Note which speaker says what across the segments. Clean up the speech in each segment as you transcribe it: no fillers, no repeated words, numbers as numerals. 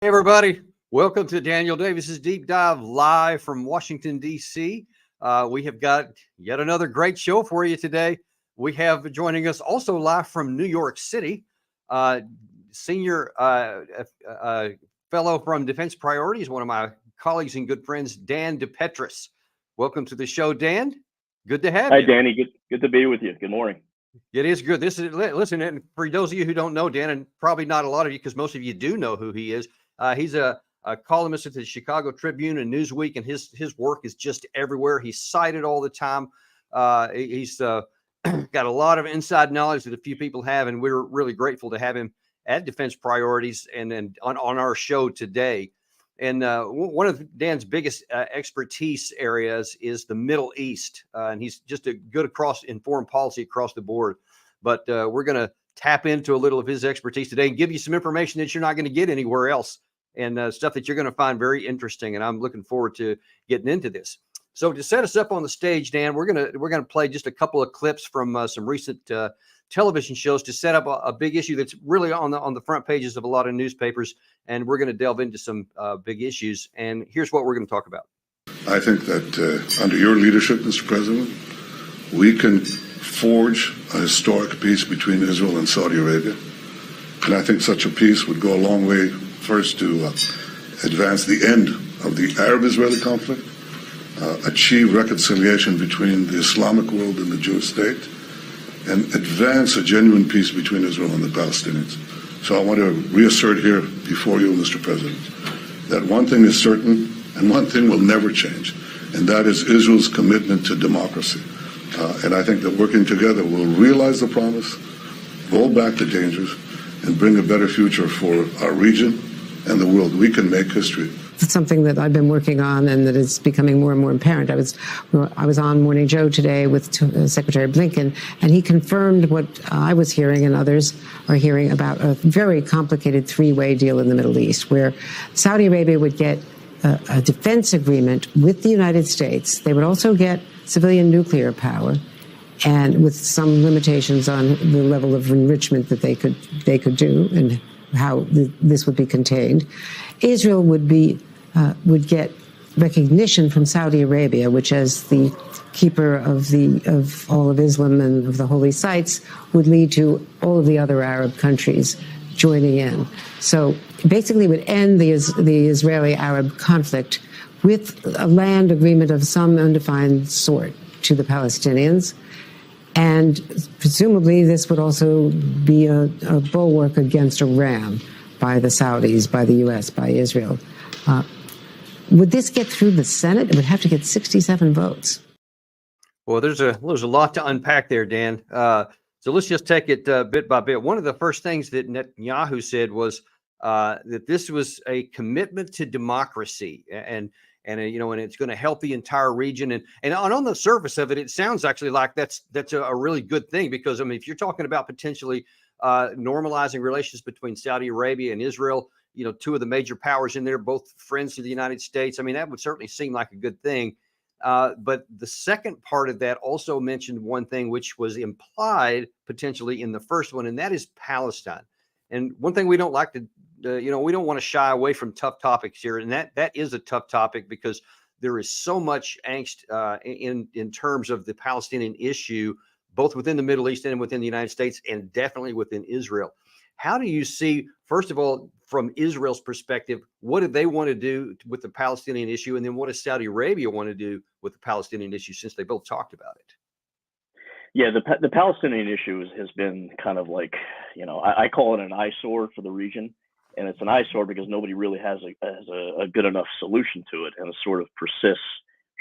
Speaker 1: Hey, everybody. Welcome to Daniel Davis's Deep Dive live from Washington, D.C. We have got yet another great show for you today. We have joining us also live from New York City, senior fellow from Defense Priorities, one of my colleagues and good friends, Dan DePetris. Welcome to the show, Dan. Good to have
Speaker 2: Hi,
Speaker 1: you.
Speaker 2: Danny. Good to be with you. Good morning.
Speaker 1: It is good. Listen, and for those of you who don't know Dan, and probably not a lot of you, because most of you do know who he is. He's a columnist at the Chicago Tribune and Newsweek, and his work is just everywhere. He's cited all the time. He's got a lot of inside knowledge that a few people have, and we're really grateful to have him at Defense Priorities and on our show today. And one of Dan's biggest expertise areas is the Middle East, and he's just a good in foreign policy across the board. But we're going to tap into a little of his expertise today and give you some information that you're not going to get anywhere else, and stuff that you're going to find very interesting. And I'm looking forward to getting into this. So to set us up on the stage, Dan, we're gonna play just a couple of clips from some recent television shows to set up a big issue that's really on the front pages of a lot of newspapers, and we're going to delve into some big issues. And here's what we're going to talk about.
Speaker 3: I think that under your leadership, Mr. President, we can forge a historic peace between Israel and Saudi Arabia. And I think such a peace would go a long way, first, to advance the end of the Arab-Israeli conflict, achieve reconciliation between the Islamic world and the Jewish state, and advance a genuine peace between Israel and the Palestinians. So I want to reassert here before you, Mr. President, that one thing is certain and one thing will never change, and that is Israel's commitment to democracy. And I think that working together will realize the promise, roll back the dangers, and bring a better future for our region and the world. We can make history.
Speaker 4: It's something that I've been working on and that is becoming more and more apparent. I was on Morning Joe today with Secretary Blinken, and he confirmed what I was hearing and others are hearing about a very complicated three-way deal in the Middle East, where Saudi Arabia would get a defense agreement with the United States. They would also get civilian nuclear power, and with some limitations on the level of enrichment that they could do and how this would be contained. Israel would get recognition from Saudi Arabia, which, as the keeper of all of Islam and of the holy sites, would lead to all of the other Arab countries joining in. So basically, it would end the Israeli-Arab conflict with a land agreement of some undefined sort to the Palestinians. And presumably, this would also be a bulwark against Iran by the Saudis, by the U.S., by Israel. Would this get through the Senate? It would have to get 67 votes.
Speaker 1: Well, there's a lot to unpack there, Dan. So let's just take it bit by bit. One of the first things that Netanyahu said was that this was a commitment to democracy, and it's going to help the entire region. And on the surface of it, it sounds actually like that's a really good thing, because I mean, if you're talking about potentially normalizing relations between Saudi Arabia and Israel, two of the major powers in there, both friends to the United States, I mean, that would certainly seem like a good thing. But the second part of that also mentioned one thing which was implied potentially in the first one, and that is Palestine. And one thing we don't like to, we don't want to shy away from tough topics here, and that is a tough topic, because there is so much angst in terms of the Palestinian issue, both within the Middle East and within the United States, and definitely within Israel. How do you see, first of all, from Israel's perspective, what do they want to do with the Palestinian issue? And then what does Saudi Arabia want to do with the Palestinian issue, since they both talked about it?
Speaker 2: Yeah, the Palestinian issue has been kind of like, I call it an eyesore for the region. And it's an eyesore because nobody really has a good enough solution to it, and it sort of persists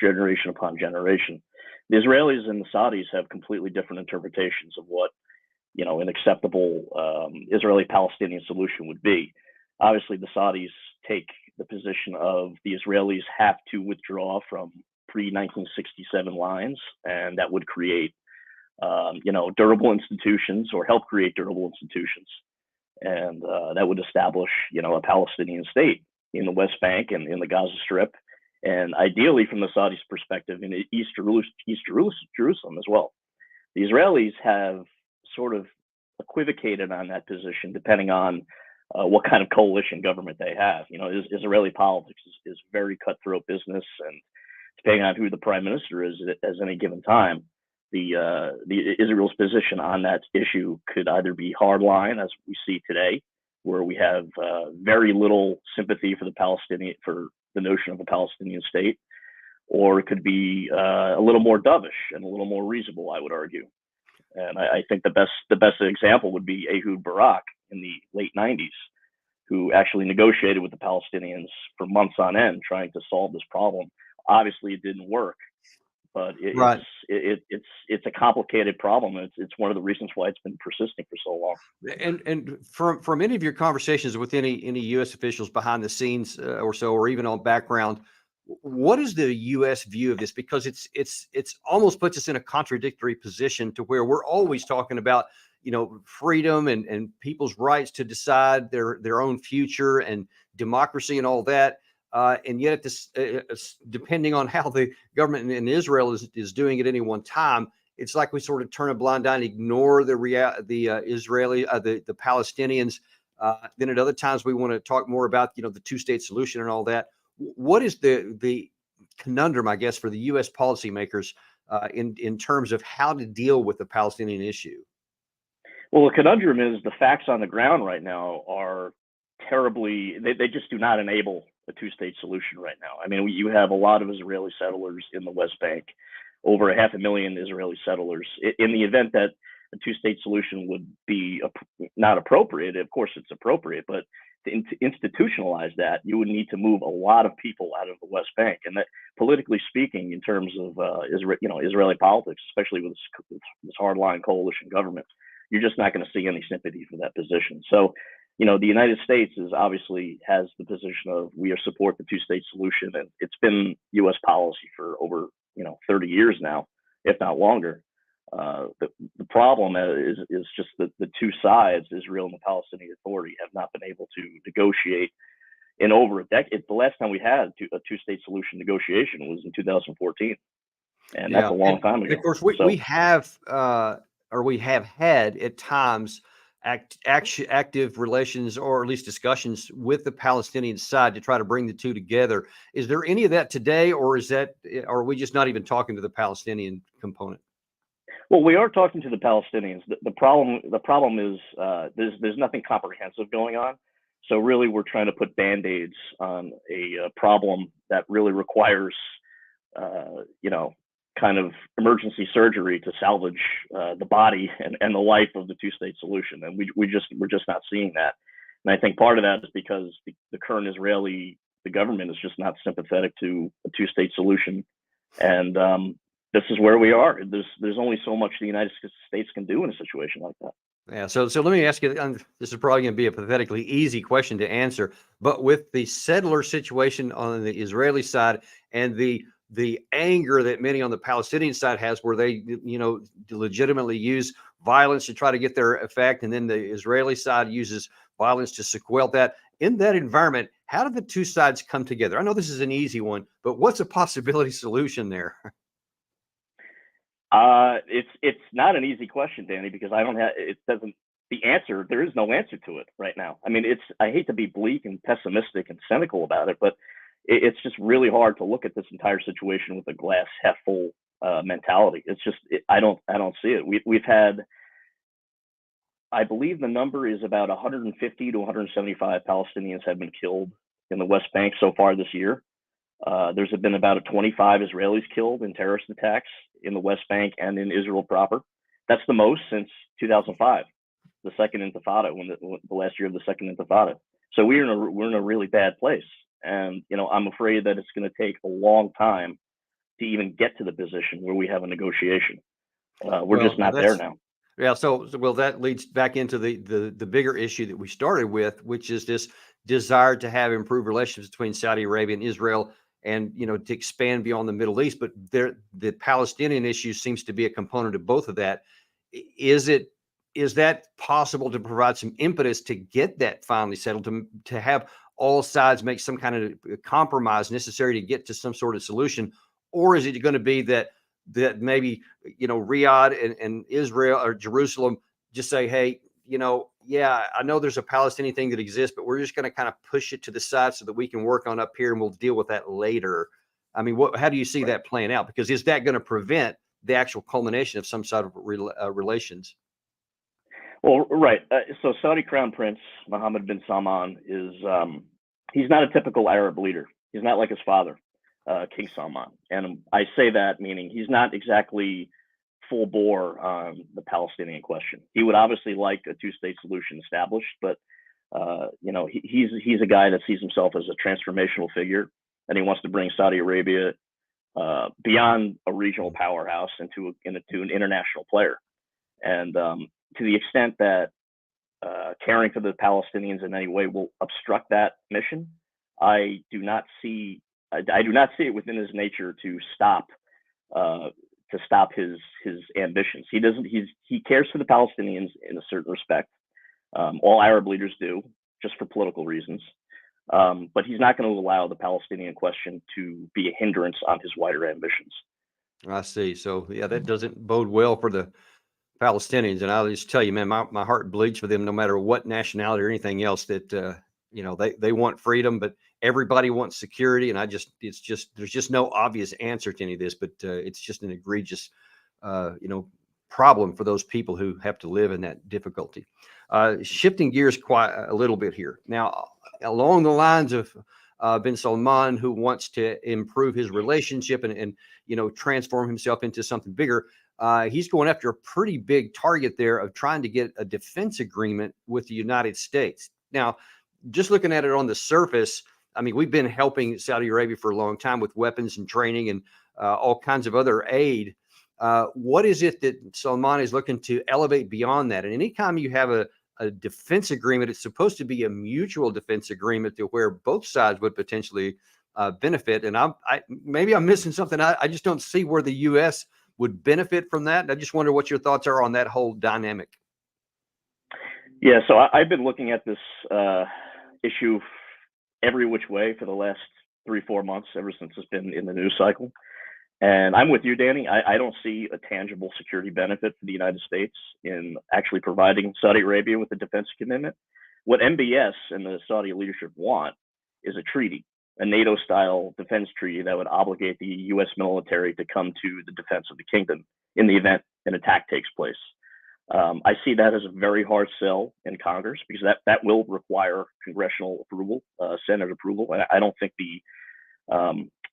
Speaker 2: generation upon generation. The Israelis and the Saudis have completely different interpretations of what, an acceptable Israeli-Palestinian solution would be. Obviously, the Saudis take the position of the Israelis have to withdraw from pre-1967 lines, and that would create, durable institutions, or help create durable institutions. And that would establish, a Palestinian state in the West Bank and in the Gaza Strip, and ideally, from the Saudis' perspective, in East Jerusalem as well. The Israelis have sort of equivocated on that position, depending on what kind of coalition government they have. Israeli politics is very cutthroat business, and depending on who the prime minister is at any given time, the Israel's position on that issue could either be hardline, as we see today, where we have very little sympathy for the notion of a Palestinian state, or it could be a little more dovish and a little more reasonable, I would argue. And I think the best example would be Ehud Barak in the late 90s, who actually negotiated with the Palestinians for months on end, trying to solve this problem. Obviously, it didn't work, but it's a complicated problem. And it's one of the reasons why it's been persisting for so long.
Speaker 1: And from any of your conversations with any U.S. officials behind the scenes or so, or even on background, what is the U.S. view of this? Because it's almost puts us in a contradictory position to where we're always talking about, freedom and people's rights to decide their own future and democracy and all that. And yet, depending on how the government in Israel is doing at any one time, it's like we sort of turn a blind eye and ignore the Palestinians. Then at other times we want to talk more about the two-state solution and all that. What is the conundrum, I guess, for the U.S. policymakers in terms of how to deal with the Palestinian issue?
Speaker 2: Well, the conundrum is the facts on the ground right now are terribly. They just do not enable a two-state solution right now. I mean, you have a lot of Israeli settlers in the West Bank, over 500,000 Israeli settlers. In the event that a two-state solution would be not appropriate, of course it's appropriate, but to institutionalize that, you would need to move a lot of people out of the West Bank. And that, politically speaking, in terms of Israeli politics, especially with this hardline coalition government, you're just not going to see any sympathy for that position. So, the United States has the position of we support the two-state solution, and it's been U.S. policy for over 30 years now, if not longer. The problem is just that the two sides, Israel and the Palestinian Authority, have not been able to negotiate in over a decade. The last time we had a two-state solution negotiation was in 2014, and that's a long time ago.
Speaker 1: Of course, we have had at times active relations, or at least discussions with the Palestinian side to try to bring the two together. Is there any of that today, or are we just not even talking to the Palestinian component?
Speaker 2: Well, we are talking to the Palestinians. The problem is there's nothing comprehensive going on. So really, we're trying to put Band-Aids on a problem that really requires, kind of emergency surgery to salvage the body and the life of the two-state solution. And we're just not seeing that. And I think part of that is because the current the government is just not sympathetic to a two-state solution. And this is where we are. There's only so much the United States can do in a situation like that.
Speaker 1: Yeah. So let me ask you, this is probably going to be a pathetically easy question to answer, but with the settler situation on the Israeli side and the anger that many on the Palestinian side has, where they, legitimately use violence to try to get their effect, and then the Israeli side uses violence to sequel that. In that environment, how do the two sides come together? I know this is an easy one, but what's a possibility solution there?
Speaker 2: It's not an easy question, Danny, because there is no answer to it right now. I mean, I hate to be bleak and pessimistic and cynical about it, but it's just really hard to look at this entire situation with a glass half full mentality. It's just, I don't see it. We've had, I believe the number is about 150 to 175 Palestinians have been killed in the West Bank so far this year. There's been about 25 Israelis killed in terrorist attacks in the West Bank and in Israel proper. That's the most since 2005, the Second Intifada, when the last year of the Second Intifada. So we're in a really bad place, and I'm afraid that it's going to take a long time to even get to the position where we have a negotiation. We're just not there now.
Speaker 1: Yeah. So that leads back into the bigger issue that we started with, which is this desire to have improved relations between Saudi Arabia and Israel, and to expand beyond the Middle East. But the Palestinian issue seems to be a component of both of that. Is that possible to provide some impetus to get that finally settled, to have all sides make some kind of compromise necessary to get to some sort of solution? Or is it going to be that maybe Riyadh and Israel or Jerusalem just say, hey, yeah, I know there's a Palestinian thing that exists, but we're just going to kind of push it to the side so that we can work on up here and we'll deal with that later. I mean, how do you see that playing out? Because is that going to prevent the actual culmination of some sort of relations?
Speaker 2: Well, right. So Saudi Crown Prince Mohammed bin Salman is he's not a typical Arab leader. He's not like his father, King Salman. And I say that meaning he's not exactly full bore on the Palestinian question. He would obviously like a two-state solution established, but he's a guy that sees himself as a transformational figure, and he wants to bring Saudi Arabia beyond a regional powerhouse into an international player. And to the extent that caring for the Palestinians in any way will obstruct that mission, I do not see it within his nature to stop his ambitions. He cares for the Palestinians in a certain respect. All Arab leaders do, just for political reasons. But he's not going to allow the Palestinian question to be a hindrance on his wider ambitions.
Speaker 1: I see. So yeah, that doesn't bode well for the Palestinians. And I'll just tell you, man, my heart bleeds for them, no matter what nationality or anything else. That they want freedom, but everybody wants security. And there's just no obvious answer to any of this. But it's just an egregious, problem for those people who have to live in that difficulty. Shifting gears quite a little bit here now, along the lines of bin Salman, who wants to improve his relationship and transform himself into something bigger. He's going after a pretty big target there of trying to get a defense agreement with the United States. Now, just looking at it on the surface, I mean, we've been helping Saudi Arabia for a long time with weapons and training and all kinds of other aid. What is it that Salman is looking to elevate beyond that? And anytime you have a defense agreement, it's supposed to be a mutual defense agreement to where both sides would potentially benefit. And maybe I'm missing something. I just don't see where the U.S. would benefit from that. And I just wonder what your thoughts are on that whole dynamic.
Speaker 2: Yeah, so I've been looking at this issue every which way for the last 3-4 months, ever since it's been in the news cycle. And I'm with you, Danny. I don't see a tangible security benefit for the United States in actually providing Saudi Arabia with a defense commitment. What MBS and the Saudi leadership want is a treaty, a NATO-style defense treaty that would obligate the U.S. military to come to the defense of the kingdom in the event an attack takes place. I see that as a very hard sell in Congress, because that will require congressional approval, Senate approval. And I don't think the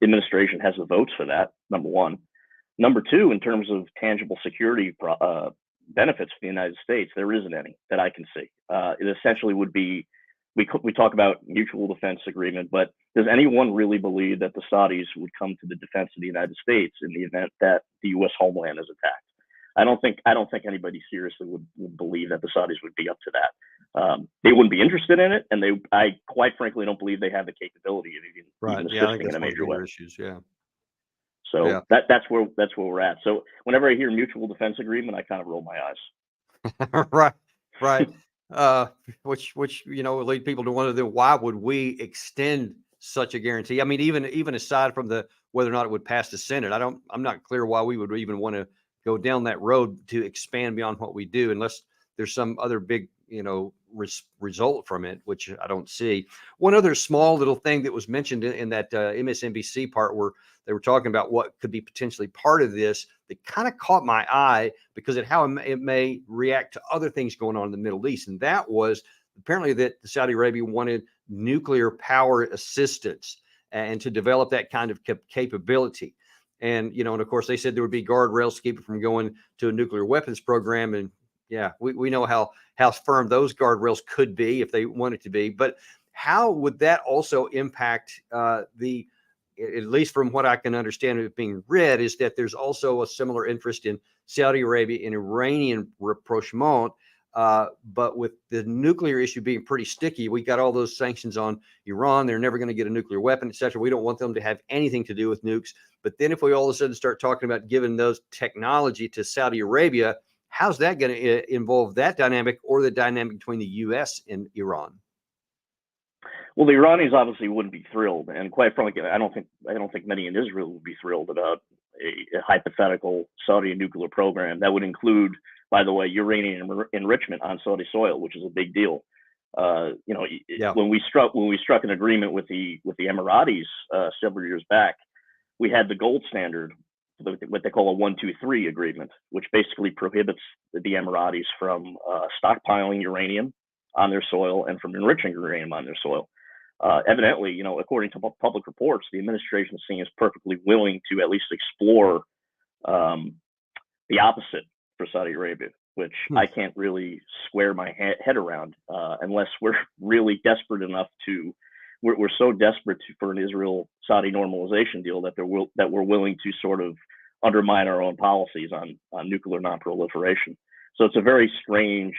Speaker 2: administration has the votes for that, number one. Number two, in terms of tangible security benefits for the United States, there isn't any that I can see. It essentially would be, we talk about mutual defense agreement, but does anyone really believe that the Saudis would come to the defense of the United States in the event that the U.S. homeland is attacked? I don't think anybody seriously would believe that the Saudis would be up to that. They wouldn't be interested in it, and I quite frankly don't believe they have the capability of even assisting in a major way.
Speaker 1: Issues, yeah.
Speaker 2: So
Speaker 1: yeah.
Speaker 2: That's where we're at. So whenever I hear mutual defense agreement, I kind of roll my
Speaker 1: eyes. right. Which lead people to wonder, then why would we extend such a guarantee? I mean, even aside from whether or not it would pass the Senate, I'm not clear why we would even want to go down that road to expand beyond what we do, unless there's some other big, result from it, which I don't see. One other small little thing that was mentioned in that MSNBC part, where they were talking about what could be potentially part of this, that kind of caught my eye because of how it may react to other things going on in the Middle East. And that was apparently that Saudi Arabia wanted nuclear power assistance and to develop that kind of capability. And, and of course, they said there would be guardrails to keep it from going to a nuclear weapons program. And yeah, we know how firm those guardrails could be if they wanted to be. But how would that also impact at least from what I can understand of it being read, is that there's also a similar interest in Saudi Arabia and Iranian rapprochement. But with the nuclear issue being pretty sticky, we got all those sanctions on Iran. They're never going to get a nuclear weapon, et cetera. We don't want them to have anything to do with nukes. But then if we all of a sudden start talking about giving those technology to Saudi Arabia, how's that going to involve that dynamic or the dynamic between the U.S. and Iran?
Speaker 2: Well, the Iranians obviously wouldn't be thrilled, and quite frankly, I don't think many in Israel would be thrilled about a hypothetical Saudi nuclear program that would include by the way, uranium enrichment on Saudi soil, which is a big deal.
Speaker 1: Yeah.
Speaker 2: When we struck an agreement with the Emiratis several years back, we had the gold standard, what they call a 1-2-3 agreement, which basically prohibits the Emiratis from stockpiling uranium on their soil and from enriching uranium on their soil. Evidently, according to public reports, the administration seems perfectly willing to at least explore the opposite for Saudi Arabia, which I can't really square my head around unless we're really desperate enough to. We're so desperate for an Israel-Saudi normalization deal that we're willing to sort of undermine our own policies on nuclear nonproliferation. So it's a very strange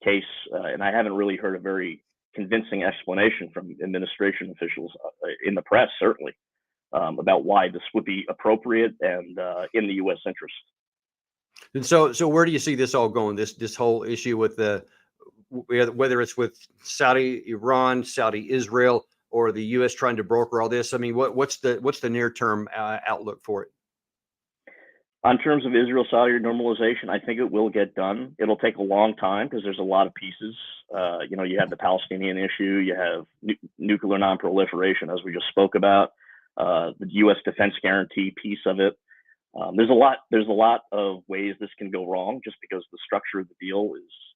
Speaker 2: case, and I haven't really heard a very convincing explanation from administration officials in the press, certainly, about why this would be appropriate and in the U.S. interest.
Speaker 1: And so where do you see this all going? This whole issue with whether it's with Saudi, Iran, Saudi, Israel, or the U.S. trying to broker all this? I mean, what's the near term outlook for it?
Speaker 2: On terms of Israel-Saudi normalization, I think it will get done. It'll take a long time because there's a lot of pieces. You have the Palestinian issue, you have nuclear nonproliferation, as we just spoke about, the U.S. defense guarantee piece of it. There's a lot of ways this can go wrong, just because the structure of the deal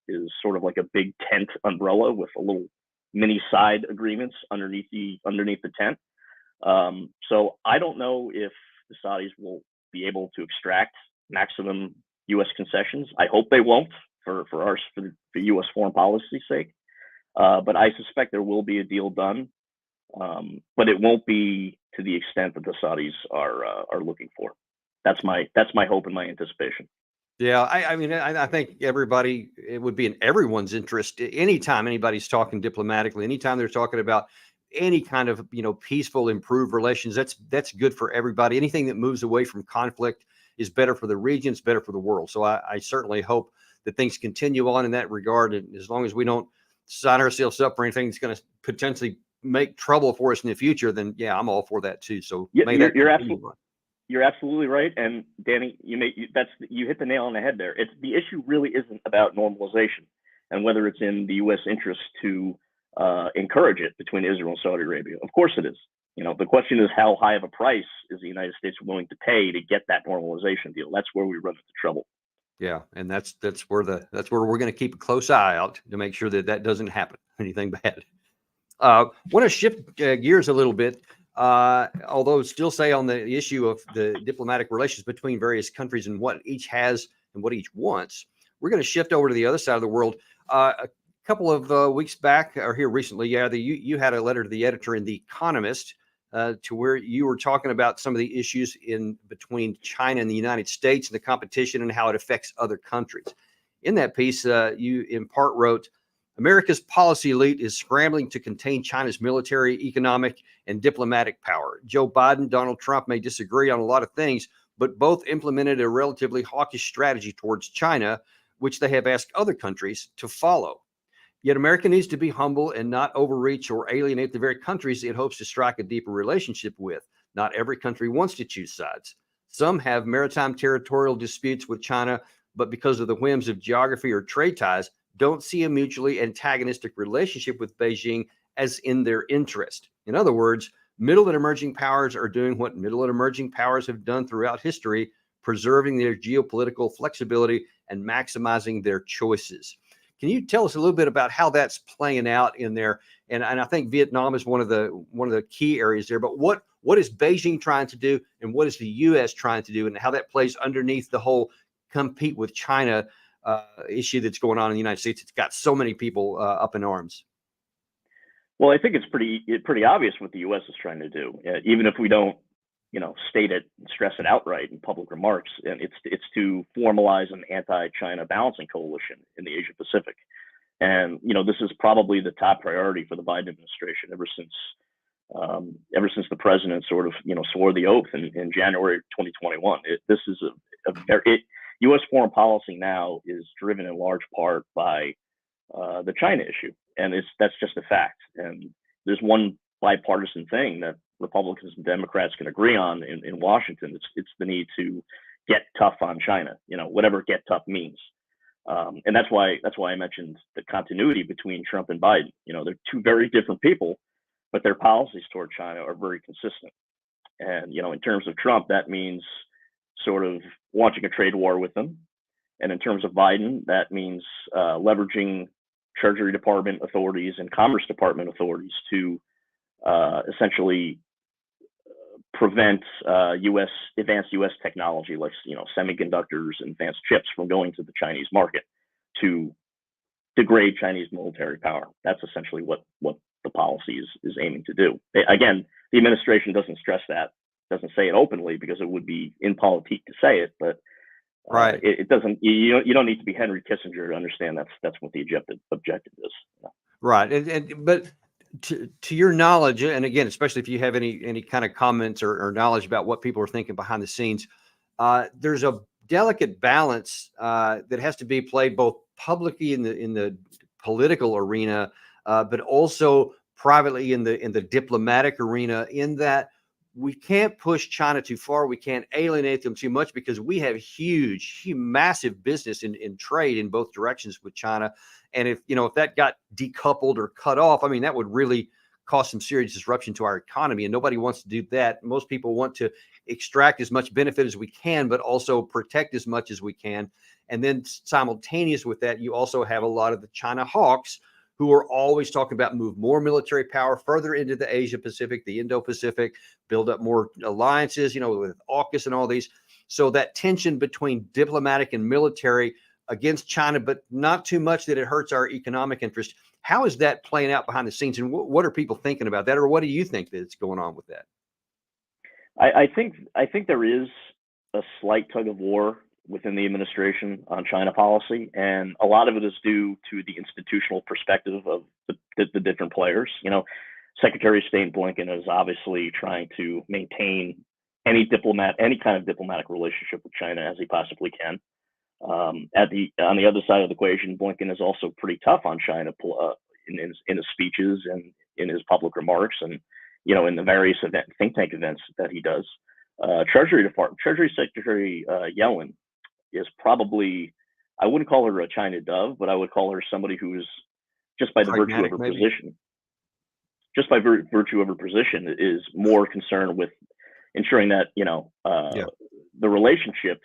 Speaker 2: is sort of like a big tent umbrella with a little mini side agreements underneath the tent. So I don't know if the Saudis will be able to extract maximum U.S. concessions. I hope they won't for U.S. foreign policy's sake. But I suspect there will be a deal done, but it won't be to the extent that the Saudis are looking for. That's my hope and my anticipation.
Speaker 1: Yeah, I mean, I think it would be in everyone's interest. Anytime anybody's talking diplomatically, anytime they're talking about any kind of, peaceful, improved relations, that's good for everybody. Anything that moves away from conflict is better for the region, it's better for the world. So I certainly hope that things continue on in that regard. And as long as we don't sign ourselves up for anything that's going to potentially make trouble for us in the future, then yeah, I'm all for that too. So
Speaker 2: yeah, you're absolutely right. And Danny, you hit the nail on the head there. The issue really isn't about normalization and whether it's in the U.S. interest to encourage it between Israel and Saudi Arabia. Of course it is. The question is, how high of a price is the United States willing to pay to get that normalization deal? That's where we run into trouble.
Speaker 1: Yeah, and that's where we're going to keep a close eye out to make sure that doesn't happen, anything bad. Want to shift gears a little bit, although still say on the issue of the diplomatic relations between various countries and what each has and what each wants. We're going to shift over to the other side of the world. A couple of weeks back, or here recently, you had a letter to the editor in The Economist to where you were talking about some of the issues in between China and the United States and the competition and how it affects other countries. In that piece, you in part wrote, America's policy elite is scrambling to contain China's military, economic, and diplomatic power. Joe Biden, Donald Trump may disagree on a lot of things, but both implemented a relatively hawkish strategy towards China, which they have asked other countries to follow. Yet America needs to be humble and not overreach or alienate the very countries it hopes to strike a deeper relationship with. Not every country wants to choose sides. Some have maritime territorial disputes with China, but because of the whims of geography or trade ties, don't see a mutually antagonistic relationship with Beijing as in their interest. In other words, middle and emerging powers are doing what middle and emerging powers have done throughout history, preserving their geopolitical flexibility and maximizing their choices. Can you tell us a little bit about how that's playing out in there? And I think Vietnam is one of the key areas there. But what is Beijing trying to do, and what is the U.S. trying to do, and how that plays underneath the whole compete with China issue that's going on in the United States? It's got so many people up in arms.
Speaker 2: Well, I think it's pretty obvious what the U.S. is trying to do, even if we don't, state it and stress it outright in public remarks. And it's to formalize an anti-China balancing coalition in the Asia Pacific. And this is probably the top priority for the Biden administration ever since the president sort of swore the oath in January 2021. This is U.S. foreign policy now is driven in large part by the China issue, and that's just a fact. And there's one bipartisan thing that Republicans and Democrats can agree on in Washington. It's the need to get tough on China, whatever get tough means. And that's why I mentioned the continuity between Trump and Biden. They're two very different people, but their policies toward China are very consistent. And in terms of Trump, that means sort of launching a trade war with them. And in terms of Biden, that means leveraging Treasury Department authorities and Commerce Department authorities to essentially prevent advanced U.S. technology, like semiconductors and advanced chips, from going to the Chinese market to degrade Chinese military power. That's essentially what the policy is aiming to do. Again, the administration doesn't stress that, doesn't say it openly because it would be impolitic to say it, but
Speaker 1: Right.
Speaker 2: It doesn't. You don't need to be Henry Kissinger to understand that's what the objective is.
Speaker 1: Right. But to your knowledge, and again, especially if you have any kind of comments or knowledge about what people are thinking behind the scenes, there's a delicate balance that has to be played both publicly in the political arena, but also privately in the diplomatic arena, in that we can't push China too far. We can't alienate them too much because we have huge, massive business in trade in both directions with China. And if that got decoupled or cut off, I mean, that would really cause some serious disruption to our economy. And nobody wants to do that. Most people want to extract as much benefit as we can, but also protect as much as we can. And then simultaneous with that, you also have a lot of the China hawks who are always talking about move more military power further into the Asia Pacific, the Indo-Pacific, build up more alliances, with AUKUS and all these. So that tension between diplomatic and military against China, but not too much that it hurts our economic interest. How is that playing out behind the scenes? And what are people thinking about that? Or what do you think that's going on with that?
Speaker 2: I think there is a slight tug of war within the administration on China policy, and a lot of it is due to the institutional perspective of the different players. Secretary of State Blinken is obviously trying to maintain any kind of diplomatic relationship with China as he possibly can. On the other side of the equation, Blinken is also pretty tough on China in his speeches and in his public remarks, and in the various think tank events that he does. Treasury Secretary Yellen is probably, I wouldn't call her a China dove, but I would call her somebody who's just by the virtue of her position, is more concerned with ensuring that the relationship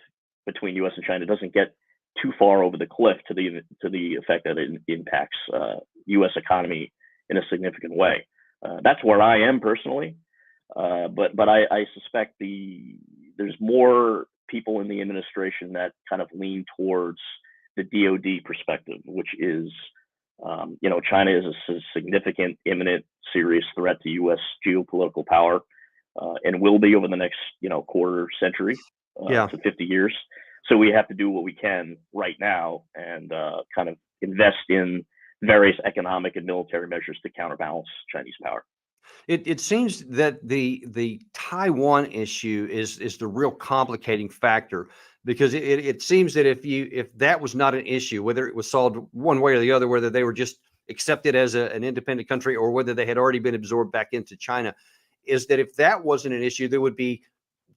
Speaker 2: between U.S. and China doesn't get too far over the cliff to the effect that it impacts U.S. economy in a significant way. That's where I am personally, but I suspect there's more people in the administration that kind of lean towards the DoD perspective, which is, China is a significant, imminent, serious threat to U.S. geopolitical power, and will be over the next, quarter century to 50 years. So we have to do what we can right now and kind of invest in various economic and military measures to counterbalance Chinese power.
Speaker 1: It seems that the Taiwan issue is the real complicating factor, because it seems that if that was not an issue, whether it was solved one way or the other, whether they were just accepted as an independent country or whether they had already been absorbed back into China, is that if that wasn't an issue, there would be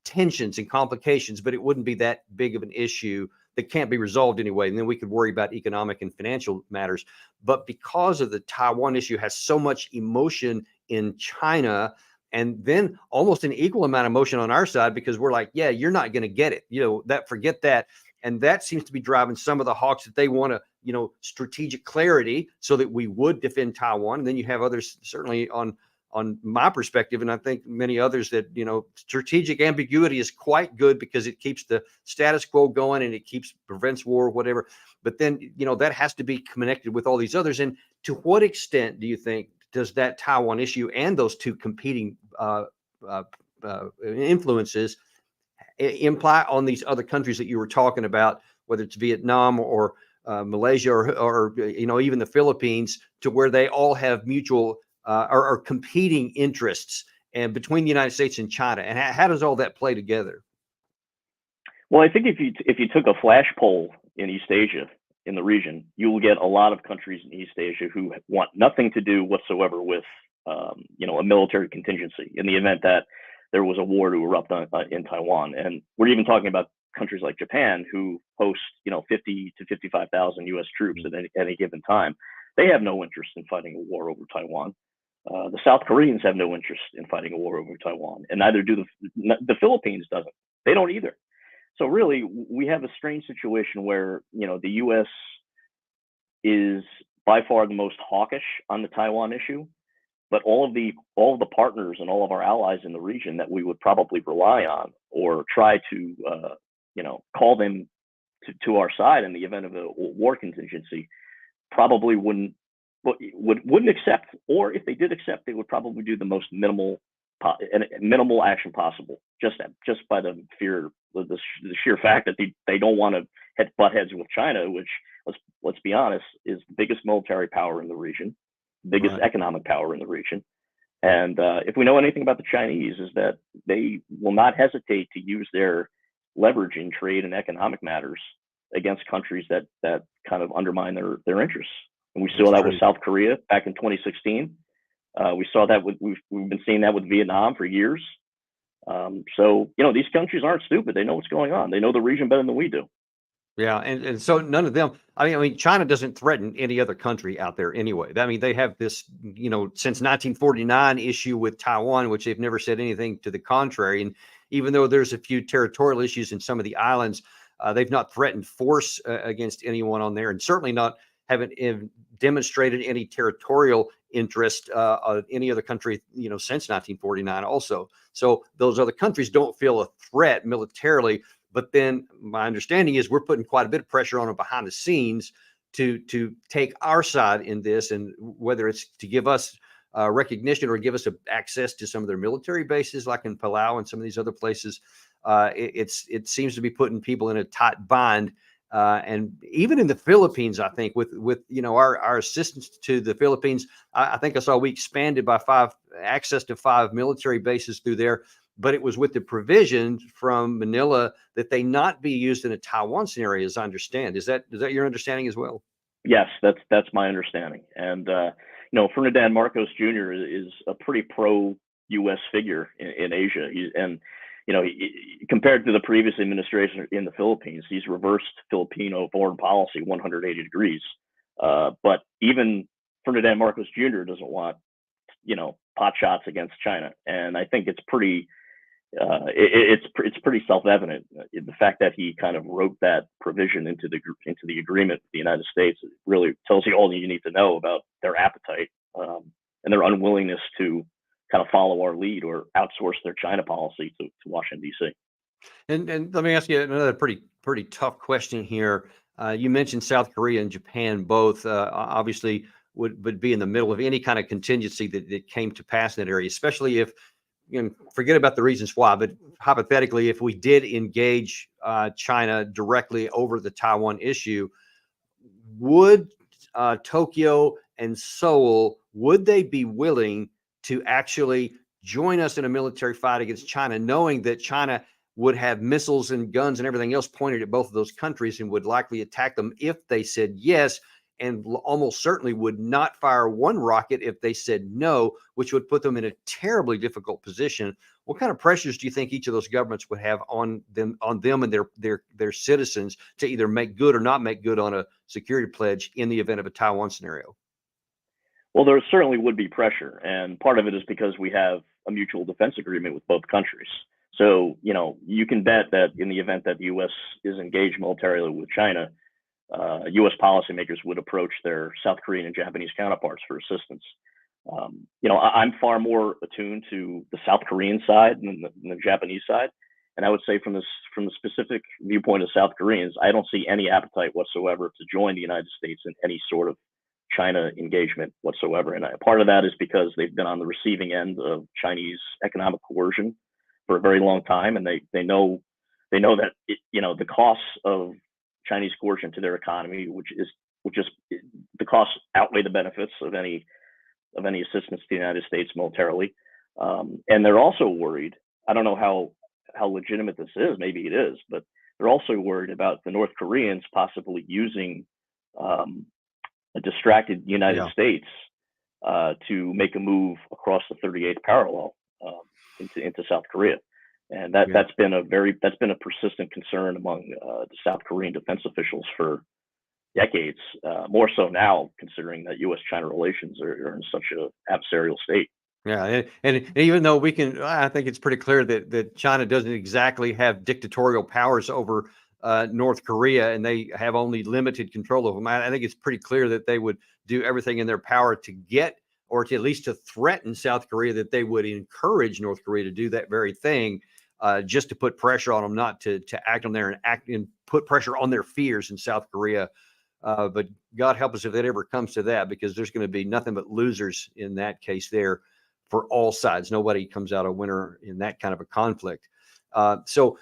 Speaker 1: tensions and complications, but it wouldn't be that big of an issue that can't be resolved anyway. And then we could worry about economic and financial matters. But because of the Taiwan issue has so much emotion in China, and then almost an equal amount of emotion on our side, because we're like, yeah, you're not going to get it. Forget that. And that seems to be driving some of the hawks, that they want to, strategic clarity so that we would defend Taiwan. And then you have others certainly on my perspective, and I think many others, that, strategic ambiguity is quite good because it keeps the status quo going and it prevents war, whatever. But then, that has to be connected with all these others. And to what extent do you think does that Taiwan issue and those two competing influences imply on these other countries that you were talking about, whether it's Vietnam or Malaysia or even the Philippines, to where they all have mutual or competing interests and between the United States and China? And how does all that play together?
Speaker 2: Well, I think if you took a flash poll in East Asia, in the region, you will get a lot of countries in East Asia who want nothing to do whatsoever with, a military contingency in the event that there was a war to erupt in Taiwan. And we're even talking about countries like Japan, who host 50 to 55,000 U.S. troops at any given time. They have no interest in fighting a war over Taiwan. The South Koreans have no interest in fighting a war over Taiwan, and neither do the Philippines doesn't. They don't either. So really, we have a strange situation where the U.S. is by far the most hawkish on the Taiwan issue, but all of the partners and all of our allies in the region that we would probably rely on or try to call them to our side in the event of a war contingency probably wouldn't accept, or if they did accept, they would probably do the most minimal action possible, just by the sheer fact that they don't want to butt heads with China, which, let's be honest, is the biggest military power in the region, biggest economic power in the region. And if we know anything about the Chinese, is that they will not hesitate to use their leverage in trade and economic matters against countries that kind of undermine their interests. And we saw that with South Korea back in 2016. We saw that we've been seeing that with Vietnam for years. So these countries aren't stupid. They know what's going on. They know the region better than we do.
Speaker 1: Yeah, and so none of them. I mean, China doesn't threaten any other country out there anyway. I mean, they have this, since 1949 issue with Taiwan, which they've never said anything to the contrary. And even though there's a few territorial issues in some of the islands, they've not threatened force against anyone on there, and certainly haven't demonstrated any territorial interest of any other country, since 1949 also. So those other countries don't feel a threat militarily. But then my understanding is we're putting quite a bit of pressure on them behind the scenes to take our side in this, and whether it's to give us recognition or give us access to some of their military bases, like in Palau and some of these other places. It seems to be putting people in a tight bind. And even in the Philippines, I think with our assistance to the Philippines, I think I saw we expanded by access to 5 military bases through there. But it was with the provision from Manila that they not be used in a Taiwan scenario, as I understand. Is that your understanding as well?
Speaker 2: Yes, that's my understanding. And Ferdinand Marcos Jr. is a pretty pro-U.S. figure in Asia, compared to the previous administration in the Philippines, he's reversed Filipino foreign policy 180 degrees. But even Ferdinand Marcos Jr. doesn't want pot shots against China, and I think it's pretty. It's pretty self-evident. The fact that he kind of wrote that provision into the agreement with the United States really tells you all you need to know about their appetite and their unwillingness to kind of follow our lead or outsource their China policy to Washington, D.C.
Speaker 1: And let me ask you another pretty tough question here. You mentioned South Korea and Japan both obviously would be in the middle of any kind of contingency that came to pass in that area, especially if, forget about the reasons why, but hypothetically, if we did engage China directly over the Taiwan issue, would Tokyo and Seoul, would they be willing to actually join us in a military fight against China, knowing that China would have missiles and guns and everything else pointed at both of those countries and would likely attack them if they said yes, and almost certainly would not fire one rocket if they said no, which would put them in a terribly difficult position? What kind of pressures do you think each of those governments would have on them and their citizens to either make good or not make good on a security pledge in the event of a Taiwan scenario?
Speaker 2: Well, there certainly would be pressure, and part of it is because we have a mutual defense agreement with both countries. So, you can bet that in the event that the U.S. is engaged militarily with China, U.S. policymakers would approach their South Korean and Japanese counterparts for assistance. I'm far more attuned to the South Korean side than the Japanese side, and I would say from the specific viewpoint of South Koreans, I don't see any appetite whatsoever to join the United States in any sort of China engagement whatsoever. And part of that is because they've been on the receiving end of Chinese economic coercion for a very long time, and they know that the costs of Chinese coercion to their economy, which is the costs outweigh the benefits of any assistance to the United States militarily. And they're also worried. I don't know how legitimate this is. Maybe it is, but they're also worried about the North Koreans possibly using a distracted United States to make a move across the 38th parallel into South Korea. And
Speaker 1: Yeah.
Speaker 2: that's been a persistent concern among the South Korean defense officials for decades, more so now, considering that U.S.-China relations are in such an adversarial state.
Speaker 1: Yeah, and even though I think it's pretty clear that China doesn't exactly have dictatorial powers over North Korea, and they have only limited control of them. I think it's pretty clear that they would do everything in their power to get, or to at least to threaten South Korea, that they would encourage North Korea to do that very thing, just to put pressure on them, not to act on their and put pressure on their fears in South Korea. But God help us if that ever comes to that, because there's going to be nothing but losers in that case there, for all sides. Nobody comes out a winner in that kind of a conflict. So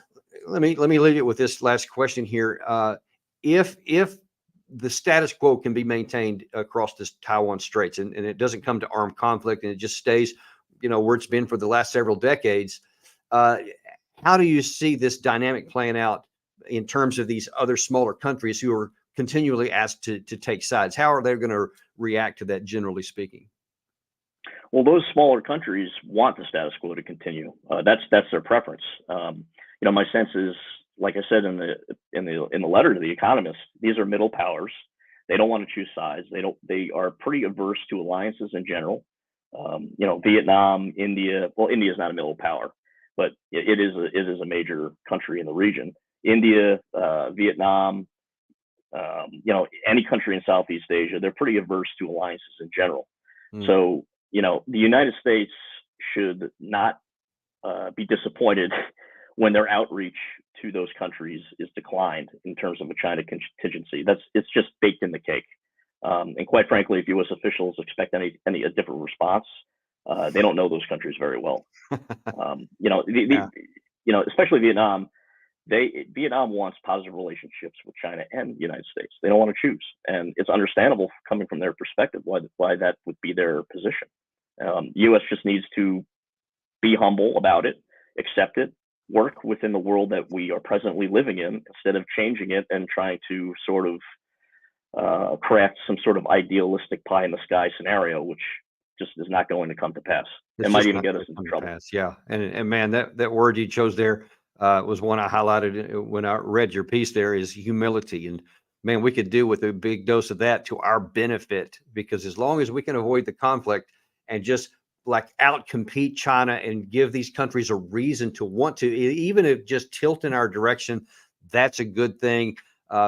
Speaker 1: let me leave it with this last question here. If the status quo can be maintained across this Taiwan Straits, and it doesn't come to armed conflict, and it just stays, where it's been for the last several decades, how do you see this dynamic playing out in terms of these other smaller countries who are continually asked to take sides? How are they going to react to that, generally speaking?
Speaker 2: Well, those smaller countries want the status quo to continue. That's their preference. My sense is, like I said in the letter to The Economist, these are middle powers. They don't want to choose sides. They are pretty averse to alliances in general. Vietnam, India. Well, India is not a middle power, but it is a major country in the region. India, Vietnam, any country in Southeast Asia, they're pretty averse to alliances in general. So, the United States should not be disappointed when their outreach to those countries is declined in terms of a China contingency. It's just baked in the cake. And quite frankly, if U.S. officials expect a different response, they don't know those countries very well. Especially Vietnam. Vietnam wants positive relationships with China and the United States. They don't want to choose, and it's understandable coming from their perspective why that would be their position. U.S. just needs to be humble about it, accept it, work within the world that we are presently living in, instead of changing it and trying to sort of craft some sort of idealistic pie in the sky scenario, which just is not going to come to pass. It might even get us into trouble.
Speaker 1: Yeah, and man, that word you chose there was one I highlighted when I read your piece there, is humility. And man, we could do with a big dose of that to our benefit, because as long as we can avoid the conflict and just like outcompete China and give these countries a reason to want to, even if just tilt in our direction, that's a good thing,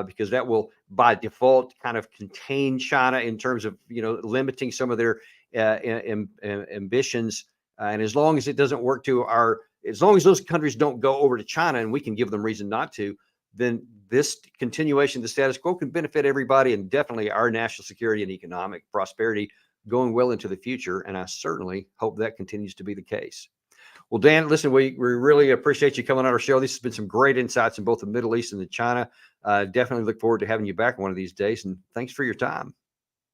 Speaker 1: because that will by default kind of contain China in terms of, limiting some of their ambitions. And as long as it doesn't work as long as those countries don't go over to China and we can give them reason not to, then this continuation of the status quo can benefit everybody, and definitely our national security and economic prosperity going well into the future. And I certainly hope that continues to be the case. Well, Dan, listen, we really appreciate you coming on our show. This has been some great insights in both the Middle East and the China. Definitely look forward to having you back one of these days. And thanks for your time.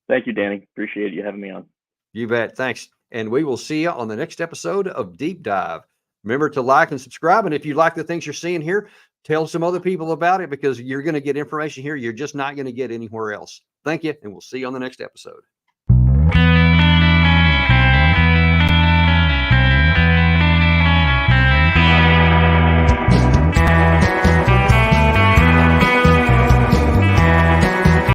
Speaker 2: Thank you, Danny. Appreciate you having me on.
Speaker 1: You bet. Thanks. And we will see you on the next episode of Deep Dive. Remember to like and subscribe. And if you like the things you're seeing here, tell some other people about it, because you're going to get information here you're just not going to get anywhere else. Thank you. And we'll see you on the next episode.